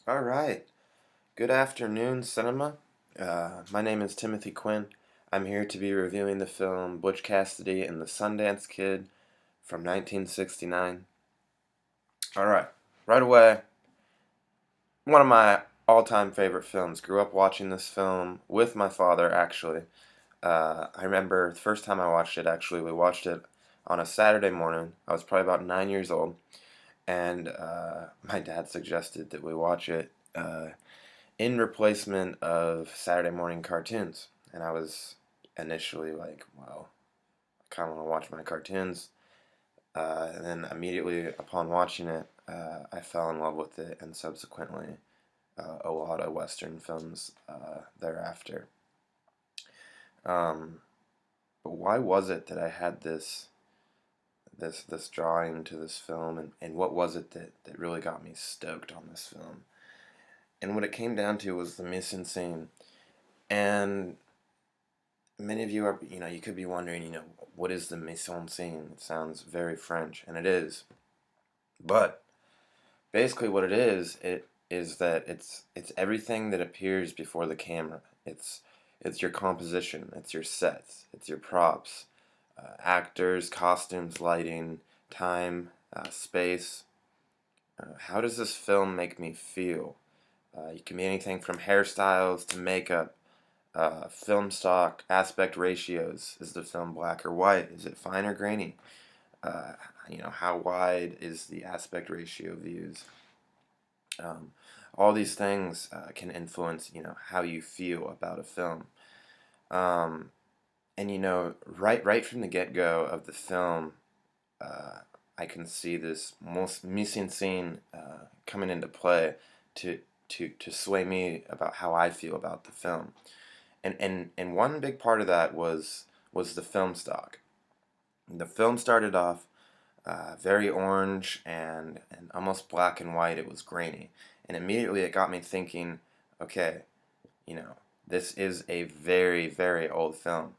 All right. Good afternoon, cinema. My name is Timothy Quinn. I'm here to be reviewing the film Butch Cassidy and the Sundance Kid from 1969. All right. Right away, one of my all-time favorite films. Grew up watching this film with my father, actually. I remember the first time I watched it, actually, we watched it on a Saturday morning. I was probably about 9 years old, and my dad suggested that we watch it in replacement of Saturday morning cartoons. And I was initially like, well, I kind of want to watch my cartoons. And then immediately upon watching it, I fell in love with it, and subsequently a lot of Western films thereafter. Um, but why was it that I had this drawing to this film, and what was it that really got me stoked on this film? And what it came down to was the mise en scene. And many of you are, you could be wondering, what is the mise en scene? It sounds very French, and it is. But basically, what it is that it's everything that appears before the camera. It's your composition, it's your sets, it's your props, actors, costumes, lighting, time, space. How does this film make me feel? It can be anything from hairstyles to makeup, film stock, aspect ratios. Is the film black or white? Is it fine or grainy? Uh, how wide is the aspect ratio views? Um, all these things can influence, how you feel about a film. Um, and right from the get-go of the film, uh, I can see this most mise en scene coming into play to to sway me about how I feel about the film. And one big part of that was the film stock. The film started off very orange and almost black and white. It was grainy, and immediately it got me thinking, okay, you know, this is a very, very old film.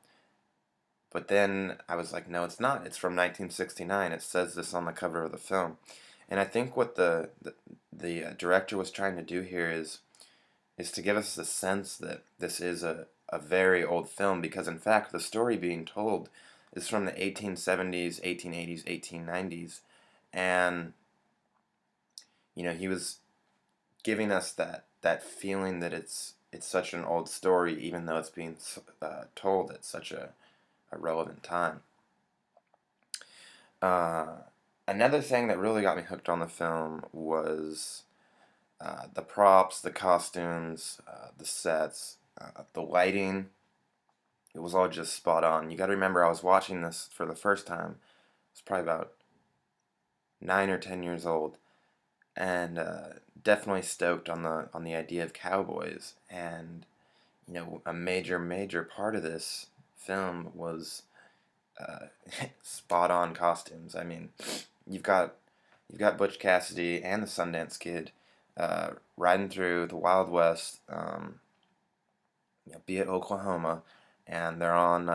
But then I was like, no, it's not. It's from 1969. It says this on the cover of the film. And I think what the director was trying to do here is to give us the sense that this is a very old film, because in fact the story being told is from the 1870s, 1880s, 1890s, and he was giving us that feeling that it's such an old story, even though it's being told at such a relevant time. Uh, Another thing that really got me hooked on the film was the props, the costumes, the sets, the lighting. It was all just spot on. You got to remember, I was watching this for the first time. I was probably about 9 or 10 years old, and definitely stoked on the idea of cowboys. And a major part of this film was uh, spot on costumes. I mean, you've got Butch Cassidy and the Sundance Kid riding through the Wild West, be it Oklahoma, and they're on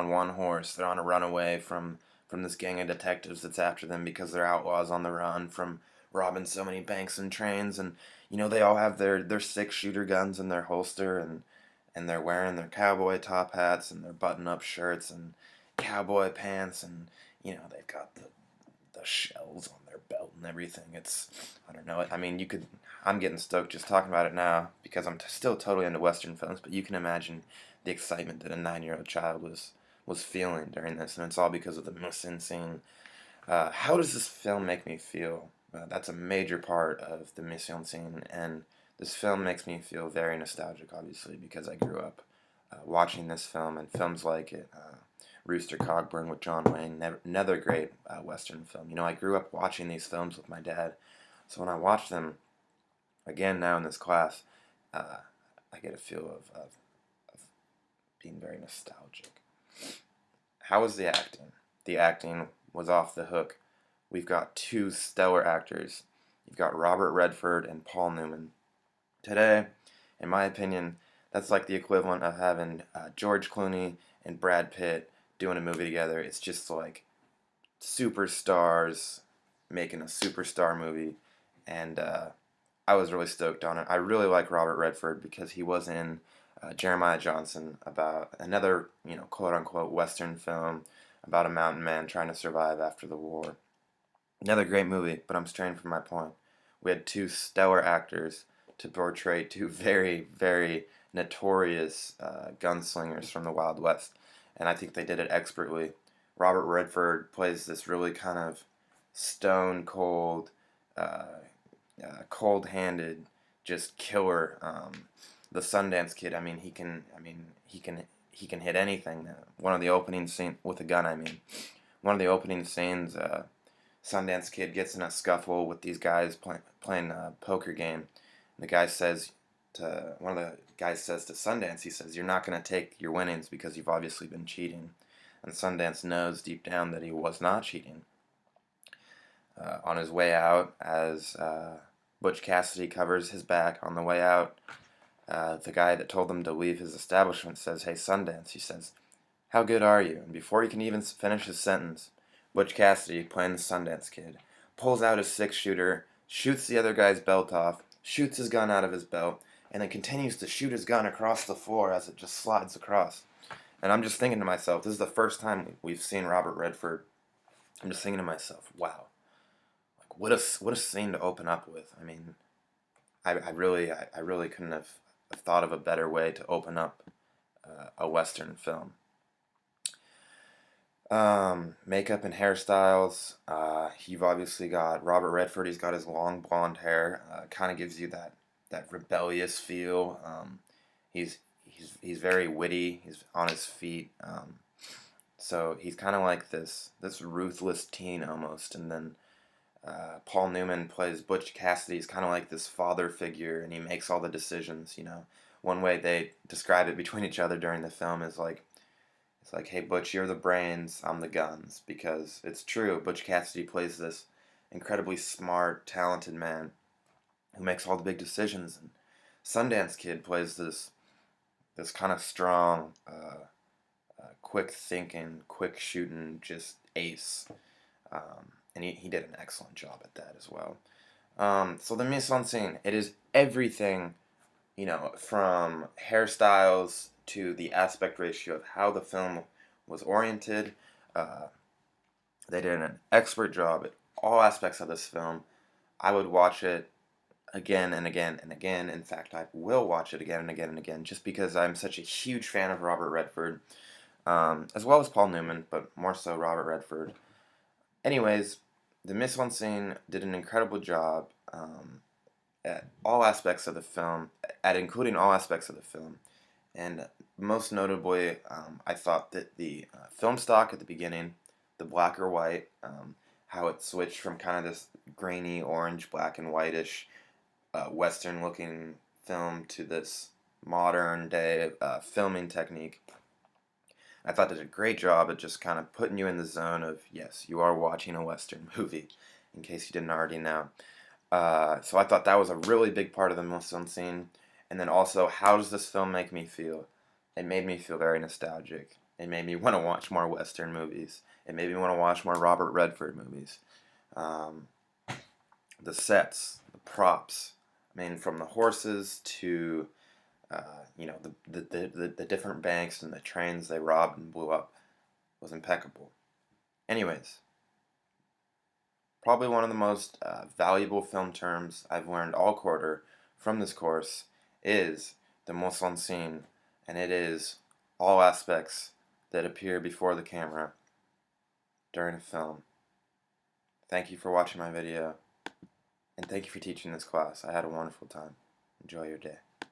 one horse. They're on a runaway from this gang of detectives that's after them because they're outlaws on the run from robbing so many banks and trains. And they all have their six-shooter guns in their holster, and they're wearing their cowboy top hats and their button-up shirts and cowboy pants, and they've got the shells on their belt and everything. I don't know. I mean, I'm getting stoked just talking about it now because I'm still totally into Western films, but you can imagine the excitement that a 9-year-old child was feeling during this, and it's all because of the mise en scene. How does this film make me feel? That's a major part of the mise en scene, and this film makes me feel very nostalgic, obviously, because I grew up watching this film and films like it. Rooster Cogburn with John Wayne, another great Western film. I grew up watching these films with my dad, so when I watch them again now in this class, uh, I get a feel of being very nostalgic. How was the acting? The acting was off the hook. We've got two stellar actors. You've got Robert Redford and Paul Newman. Today, in my opinion, that's like the equivalent of having George Clooney and Brad Pitt doing a movie together. It's just like superstars making a superstar movie, and I was really stoked on it. I really like Robert Redford because he was in Jeremiah Johnson, about another, quote unquote Western film about a mountain man trying to survive after the war. Another great movie, but I'm straying from my point. We had two stellar actors to portray two very, very notorious gunslingers from the Wild West, and I think they did it expertly. Robert Redford plays this really kind of stone cold, cold-handed, just killer. The Sundance Kid. He can hit anything. One of the opening scene with a gun. One of the opening scenes. Sundance Kid gets in a scuffle with these guys playing a poker game. And the guy says one of the guys says to Sundance, he says, "You're not going to take your winnings because you've obviously been cheating." And Sundance knows deep down that he was not cheating. On his way out, as Butch Cassidy covers his back on the way out, the guy that told him to leave his establishment says, "Hey, Sundance," he says, "how good are you?" And before he can even finish his sentence, Butch Cassidy, playing the Sundance Kid, pulls out his six-shooter, shoots the other guy's belt off, shoots his gun out of his belt, and then continues to shoot his gun across the floor as it just slides across. And I'm just thinking to myself, this is the first time we've seen Robert Redford. I'm just thinking to myself, wow, like what a scene to open up with. I really couldn't have thought of a better way to open up a Western film. Makeup and hairstyles. You've obviously got Robert Redford. He's got his long blonde hair. Kind of gives you that rebellious feel. He's very witty. He's on his feet. So he's kind of like this ruthless teen almost. And then Paul Newman plays Butch Cassidy. He's kind of like this father figure, and he makes all the decisions. One way they describe it between each other during the film is like, it's like, "Hey, Butch, you're the brains, I'm the guns," because it's true. Butch Cassidy plays this incredibly smart, talented man who makes all the big decisions, and Sundance Kid plays this kind of strong, quick thinking, quick shooting, just ace, and he did an excellent job at that as well. So the mise en scene, it is everything, from hairstyles to the aspect ratio of how the film was oriented. They did an expert job at all aspects of this film. I would watch it again and again and again. In fact, I will watch it again and again and again, just because I'm such a huge fan of Robert Redford, as well as Paul Newman, but more so Robert Redford. Anyways, the mise en scene did an incredible job at all aspects of the film, at including all aspects of the film. And most notably, I thought that the film stock at the beginning, the black or white, how it switched from kind of this grainy orange, black and whitish, Western-looking film to this modern-day filming technique. I thought it did a great job at just kind of putting you in the zone of, yes, you are watching a Western movie, in case you didn't already know. So I thought that was a really big part of the Muslim scene. And then also, how does this film make me feel? It made me feel very nostalgic. It made me want to watch more Western movies. It made me want to watch more Robert Redford movies. The sets, the props. From the horses to, the different banks and the trains they robbed and blew up was impeccable. Anyways, probably one of the most valuable film terms I've learned all quarter from this course is the mise en scene, and it is all aspects that appear before the camera during a film. Thank you for watching my video, and thank you for teaching this class. I had a wonderful time. Enjoy your day.